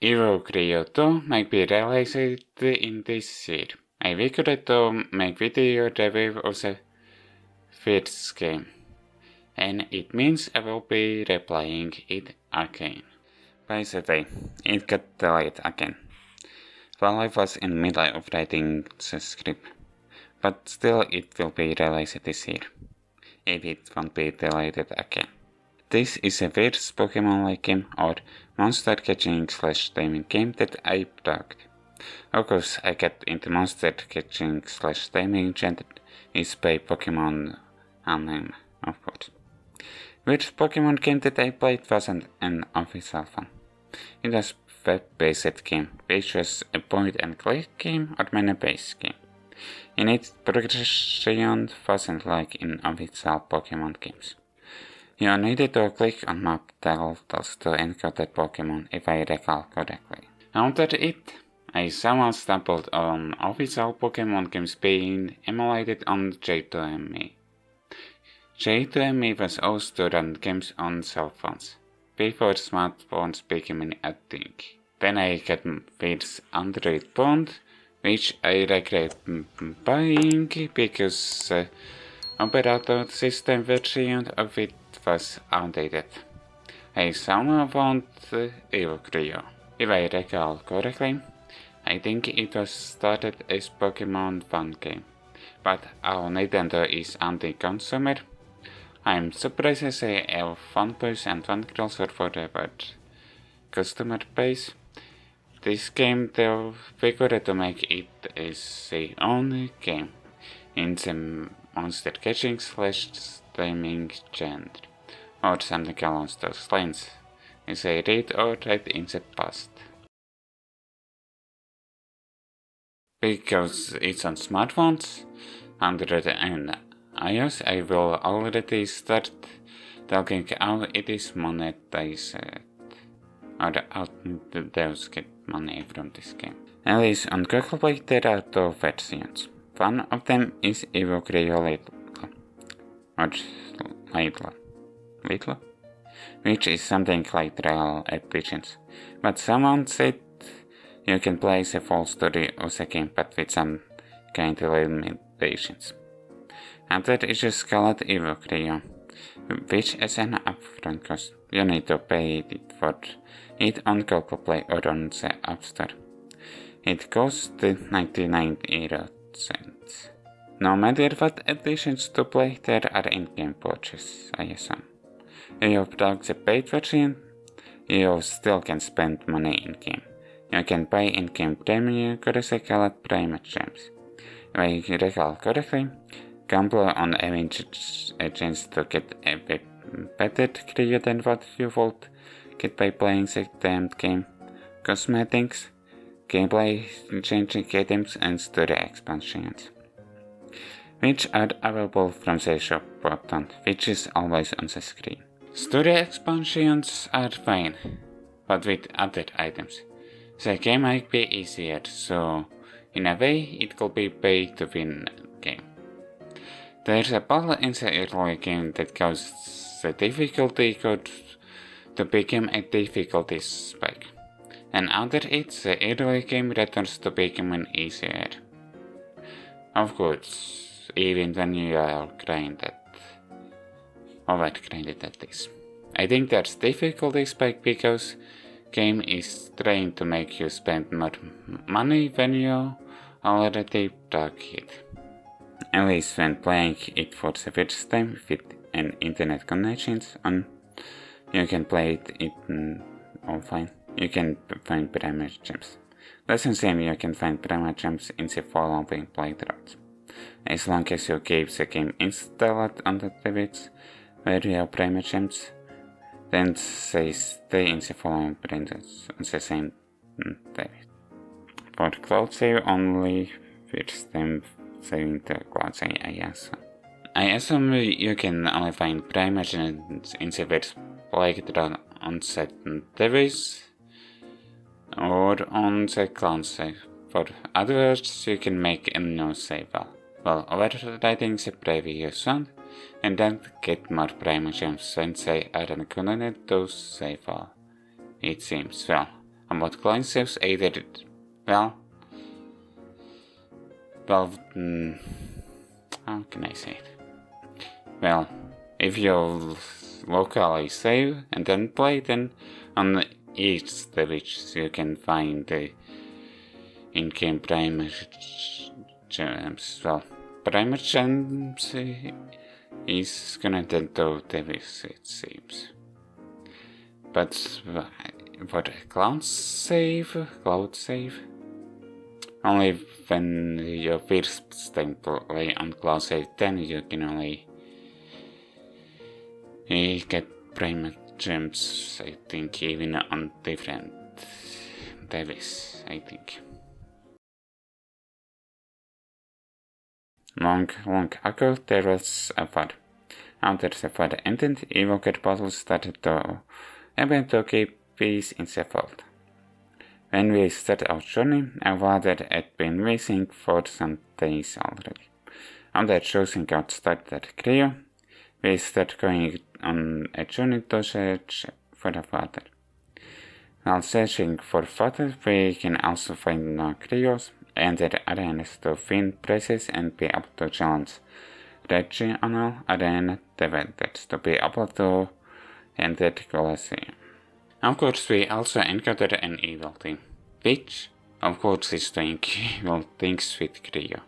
EvoCreo 2 might be released in this year. I figured to make video review of the first game, and it means I will be replaying it again. By the way, it got delayed again, while I was in the middle of writing the script, but still it will be released this year, if it won't be delayed again. This is the first Pokemon-like game or monster catching/taming game that I played. Of course, I got into monster catching/taming genre is by Pokemon anime, of course. Which Pokemon game that I played wasn't an official one. It was a web-based game, which was a point-and-click game or mana-based game. In its progression wasn't like in official Pokemon games. You needed to click on map tiles to encounter Pokemon if I recall correctly. After it, I somehow stumbled on official Pokemon games being emulated on J2ME. J2ME was used to run games on cell phones, before smartphones became a thing. Then I got first Android phone, which I regret buying because the operating system version of it was outdated. I somehow found EvoCreo. If I recall correctly, I think it was started as Pokemon fun game, but our Nintendo is anti-consumer. I'm surprised they have fanboys and fangirls for their customer base. This game they figured to make it as their own game in the monster catching/taming genre, or something along those lines, as I read or read in the past. Because it's on smartphones, Android and iOS, I will already start talking how it is monetized, or how devs get money from this game. At least on Google Play there are two versions. One of them is EvoCreo Little, which is something like real editions, but someone said you can play the full story of the game but with some kind of limitations. After it is called EvoCreo, which is an upfront cost. You need to pay it for it on Google Play or on the App Store. It costs 99€. No matter what editions to play, there are in-game purchases, I assume. If you plug the paid version, you still can spend money in-game. You can buy in-game premium currency called Prime Gems. If I recall correctly, Gamplay on averages a chance to get a bit better Creo than what you would get by playing the damned game. Cosmetics, gameplay changing items and story expansions, which are available from the shop button, which is always on the screen. Story expansions are fine, but with other items. The game might be easier, so in a way it could be pay to win game. There's a battle in the early game that causes the difficulty code to become a difficulty spike, and after it the early game returns to becoming easier. Of course, even when you are over-grinded at this. I think there's difficulty spike because game is trained to make you spend more money when you already broke it. At least when playing it for the first time with an internet connection on, you can play it offline. You can find primary gems. Less than same you can find primary gems in the following playthroughs. As long as you keep the game installed on the device where you have primary gems, then they stay in the following branches on the same device. For cloud save only, first time saving the cloud save, I assume you can only find primary gems in the first playthrough on certain device or on the cloud save. For others, you can make a new save file while overwriting the previous one, and then get more primary gems since they are included to save file. It seems, well, about client saves either, how can I say it? Well, if you locally save and then play, then on each stage you can find the in-game primer gems. Well, primer gems is connected to device, it seems. But for the cloud save, only when you first time play on cloud save, then you can only get primer gems, I think, even on different devices, I think. Long ago, there was a flood. After the flood ended, EvoCreo puzzles started to event to keep peace in the world. When we started our journey, our father had been missing for some days already. After choosing out starter Creo, we started going on a journey to search for the father. While searching for father, we can also find Creos and their arenas to find prizes and be able to challenge regional arena developers to be able to enter the Colosseum. Of course, we also encountered an evil team, which, of course, is doing evil things with Creo.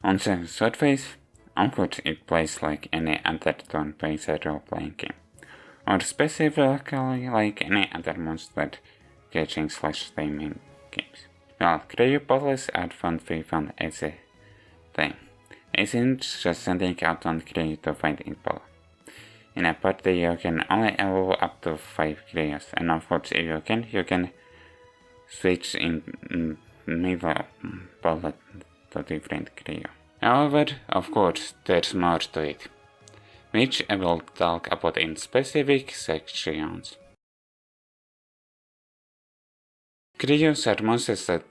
On the surface, of course, it plays like any other turn-based role-playing game, or specifically like any other monster catching/taming games. Well, Creo puzzles are fun as a thing. It isn't just sending out one Creo to find info. In a party you can only allow up to 5 Creos, and of course if you can switch in middle bullet to different Creo. However, of course, there's more to it, which I will talk about in specific sections. Creos are monsters that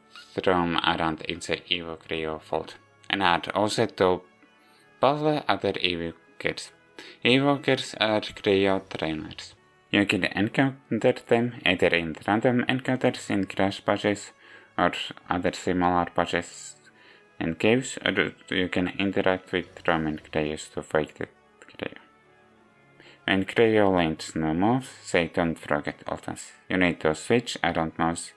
roam around in the EvoCreo vault, and are also to puzzle other EvoCreos. EvoCreos are Creo trainers. You can encounter them either in random encounters in crash patches or other similar patches and caves, or you can interact with roaming Creos to fight the Creo. When Creo learns new moves, they don't forget ultras. You need to switch around moves,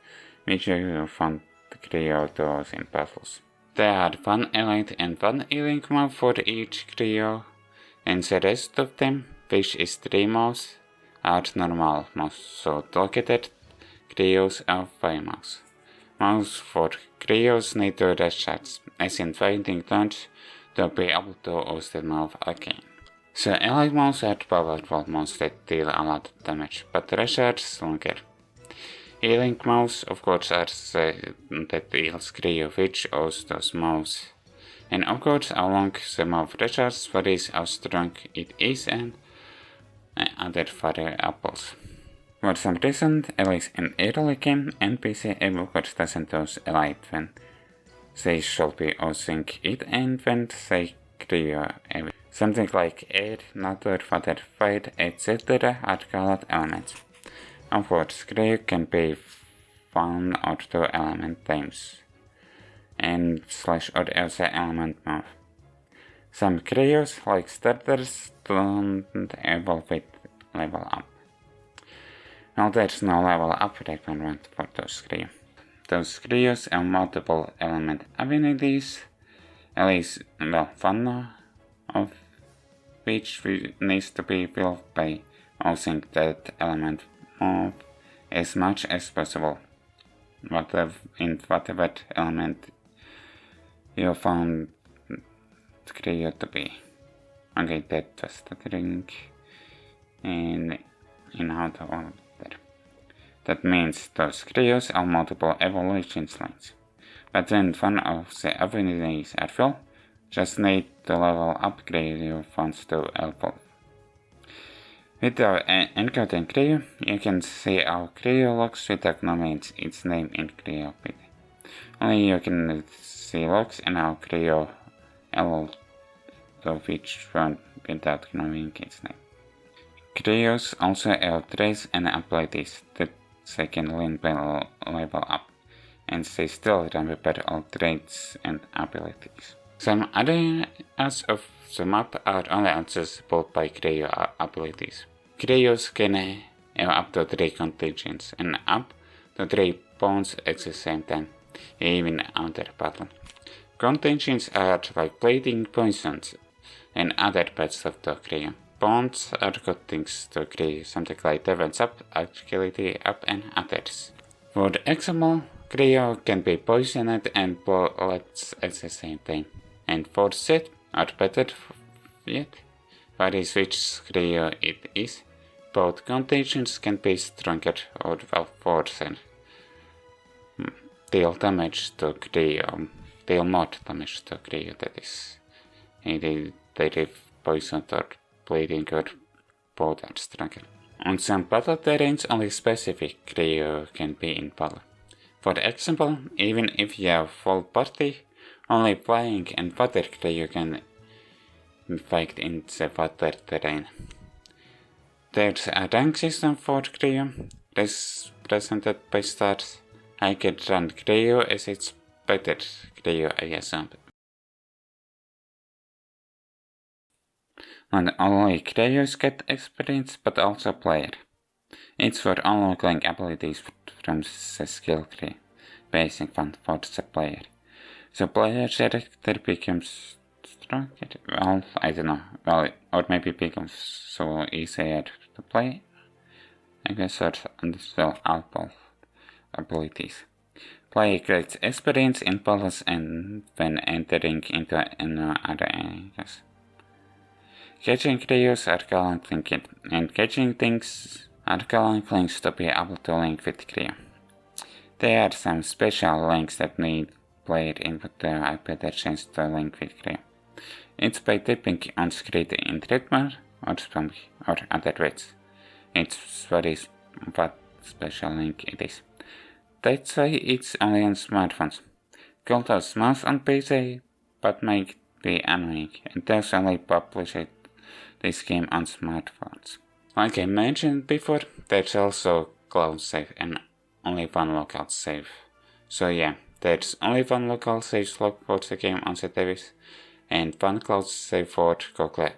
which you found Creo does in puzzles. There are one elite and one healing move for each Creo, and the rest of them, which is 3 moves, are normal moves, so targeted Creos are 5 moves. Moves for Creos need to recharge, as in finding turns, to be able to use the move again. The elite moves are powerful moves that deal a lot of damage, but recharge longer. Healing moves, of course, are that heals Creo which use those moves. And of course, how long the move recharges varies how strong it is and other variables. For some reason, at least in early game, NPC EvoCreo doesn't use elite when they should be using it and when they Creo everything. Something like air, nature, water, fire, etc. are called elements. Of course, Creo can be 1 or 2 element times, and / or else element move. Some Creos, like starters, don't evolve with level up. Now there's no level up requirement for those Creo. Those Creos have multiple element abilities, at least, one of which needs to be built by using that element move as much as possible, whatever element you found Creo to be. Okay, that was the drink, and in how to order. That means those Creos have multiple evolution lines, but when one of the abilities are full, just need to level up Creo funds to evolve. Without encoding Creo, you can see how Creo looks without knowing its name in Creo PD. Only you can see looks and how Creo evolved to which one without knowing its name. Creos also have traits and abilities that they can learn by level up, and they still remember all traits and abilities. Some areas of the map are only accessible by Creo abilities. Creos can have up to 3 contingents and up to 3 pawns at the same time, even under battle. Contingents are like plating poisons and other parts of the Creo. Pawns are good things to Creo, something like defense up, agility up, and others. For example, Creo can be poisoned and bullets at the same time. And for set, or better yet, varies which Creo it is, both contingents can be stronger or worse. Deal damage to Creo, deal more damage to Creo, that is. Either they poisoned or bleeding or both are stronger. On some battle terrains, only specific Creo can be in battle. For example, even if you have full party, only flying and water Creo can fight in the water terrain. There's a rank system for Creo, represented by stars. I can run Creo as it's better Creo I assume. Not only Creos get experience, but also player. It's for unlocking abilities from the skill tree, basic one for the player. So player character becomes stronger, well, I don't know, well, or maybe becomes so easier to play, I guess, or understand all abilities. Player gets experience in battles and when entering into another areas. Catching Creos are calling linked, and catching things are calling links to be able to link with Creo. There are some special links that need player input to have a better chance to link with Creo. It's by tapping on screen in trademark or spam or other ways. It's varies what special link it is. That's why it's only on smartphones. Could have mouse on PC, but might be annoying, and there's only published this game on smartphones. Like I mentioned before, there's also cloud save and only one local save. So yeah, there's only one local save slot for the game on the device and one cloud save for Google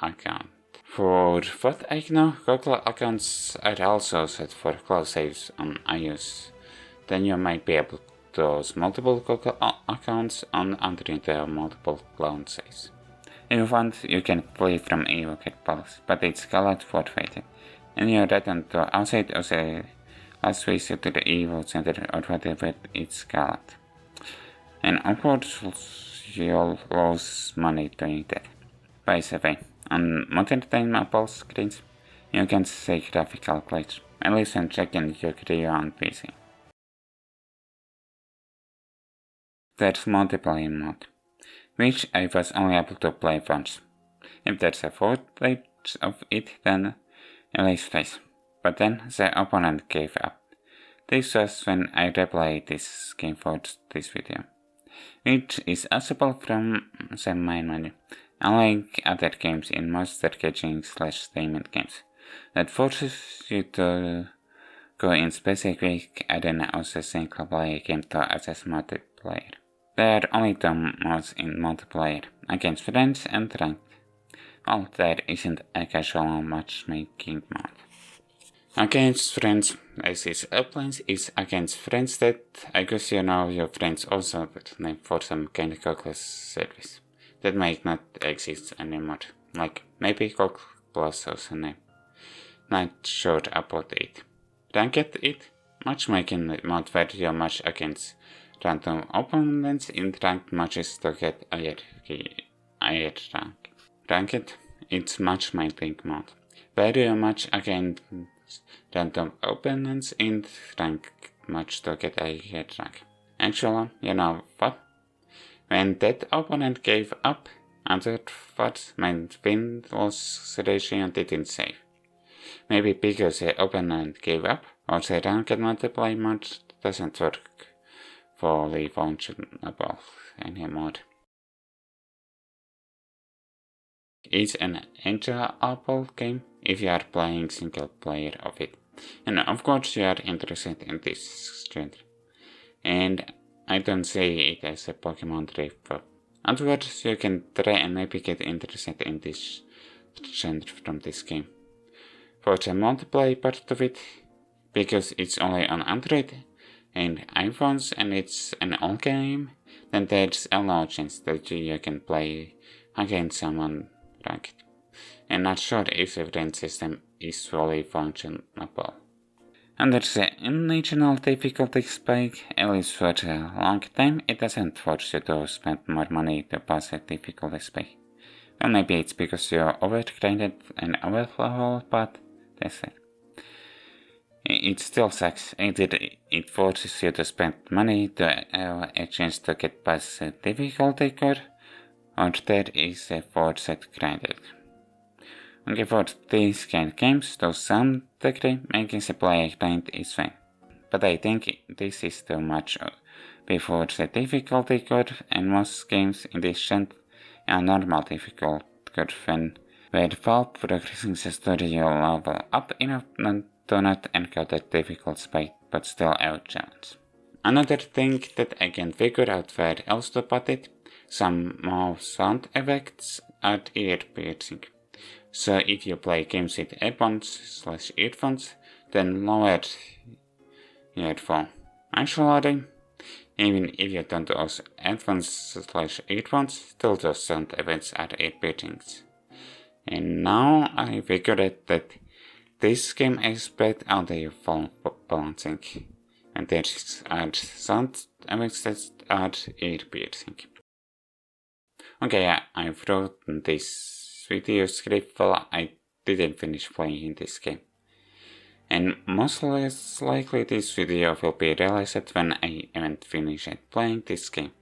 account. For what I know, Google accounts are also set for cloud saves on iOS. Then you might be able to use multiple Google accounts on Android to have multiple cloud saves. If you want, you can play from EvoCreo Palace, but it's called forfeited, and you return to outside of the last visit to the Evo Center or whatever it's called. And of course, you'll lose money doing that. By the way, on Monster Taming Apple screens, you can see graphical glitch, at least when checking your Creo on PC. There's multiplayer mode, which I was only able to play once. If there's a footage of it, then at least twice. But then the opponent gave up. This was when I replayed this game for this video, which is accessible from the main menu, unlike other games in monster catching/taming games, that forces you to go in specific arena of the single player game to access multiplayer. There are only two modes in multiplayer, against friends and ranked. Well, there isn't a casual matchmaking mode. Against friends, as is uplands, is against friends that I guess you know your friends also name for some kind of Google service that might not exist anymore, like maybe Google Plus also name. Not sure about it. Ranked it, matchmaking mode where you match against random opponents in ranked matches to get higher rank. Ranked, it's matchmaking mode, where you match against random opponents in ranked match to get a higher rank. Actually, you know what? When that opponent gave up, afterwards my win-loss ratio didn't save. Maybe because the opponent gave up, or the ranked multiplayer mode doesn't work fully functionable anymore. It's an enjoyable game, if you are playing single player of it. And of course you are interested in this genre. And I don't say it as a Pokemon rip-off. Afterwards you can try and maybe get interested in this genre from this game. For the multiplayer part of it, because it's only on Android and iPhones and it's an old game, then there's a low chance that you can play against someone ranked. And not sure if the rank system is fully functionable. Under the original difficulty spike, at least for a long time, it doesn't force you to spend more money to pass the difficulty spike. Well, maybe it's because you're overgrinded and overleveled, but that's it. It still sucks. It forces you to spend money to have a chance to get past the difficulty core, or there is a forced grinding. Okay, for these kind of games, to some degree, making the player grind is fine. But I think this is too much before the difficulty curve, and most games in this genre are normal difficulty curve where while progressing the story you level up enough to not encounter difficult spike, but still out challenge. Another thing that I can figure out where else to put it, some more sound effects are ear piercing. So if you play games with earphones/earphones, then lower your phone. Actually, even if you don't use headphones/earphones, still those sound effects are ear piercings. And now I figured that this game is bad audio phone balancing, and there are sound effects that are ear piercing. Okay, I wrote this video script while I didn't finish playing this game. And most likely this video will be realized when I haven't finished playing this game.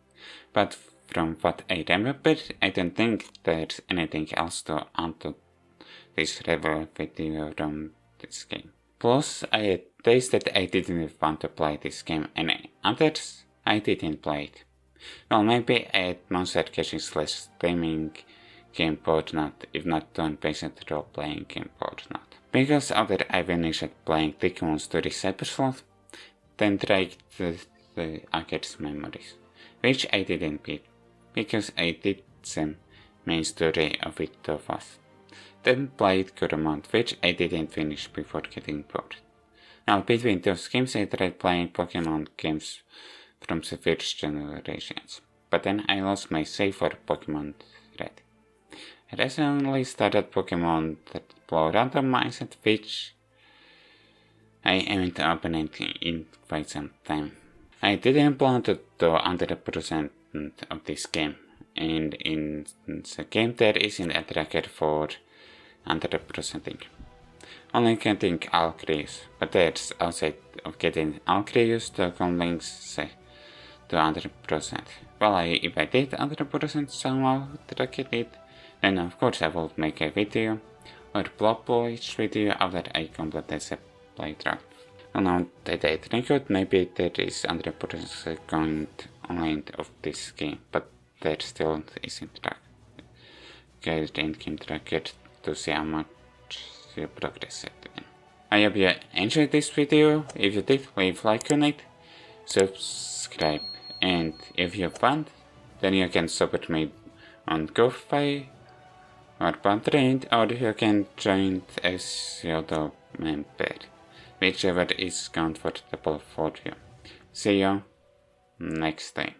But from what I remember, I don't think there's anything else to add to this review video from this game. Plus, I had days that I didn't want to play this game, and others I didn't play it. Well, maybe I had Monster Taming game board not, if not turn-based role-playing game board not. Because after I finished playing Digimon Story Cyberslot, then tried the Ager's Memories, which I didn't beat, because I did the main story of it too fast. Then played Kuromount, which I didn't finish before getting bored. Now between those games I tried playing Pokemon games from the first generations, but then I lost my save for Pokemon Red. I recently started Pokemon that blow randomized, which I haven't opened in quite some time. I didn't plan to do 100% of this game, and in the game there isn't a tracker for 100%ing. Only getting all Creos, but there's outside of getting all Creos to links to 100%. Well, if I did 100% somehow track it, then of course I will make a video or blog post video after I complete the playthrough. Well, now that I think it, maybe there is 100% going online of this game, but there still isn't track. Get the in-game tracker to see how much you progressed in. I hope you enjoyed this video. If you did, leave a like on it, subscribe, and if you want, then you can support me on Ko-Fi or Patreon, or you can join as YouTube member, whichever is comfortable for you. See you next time.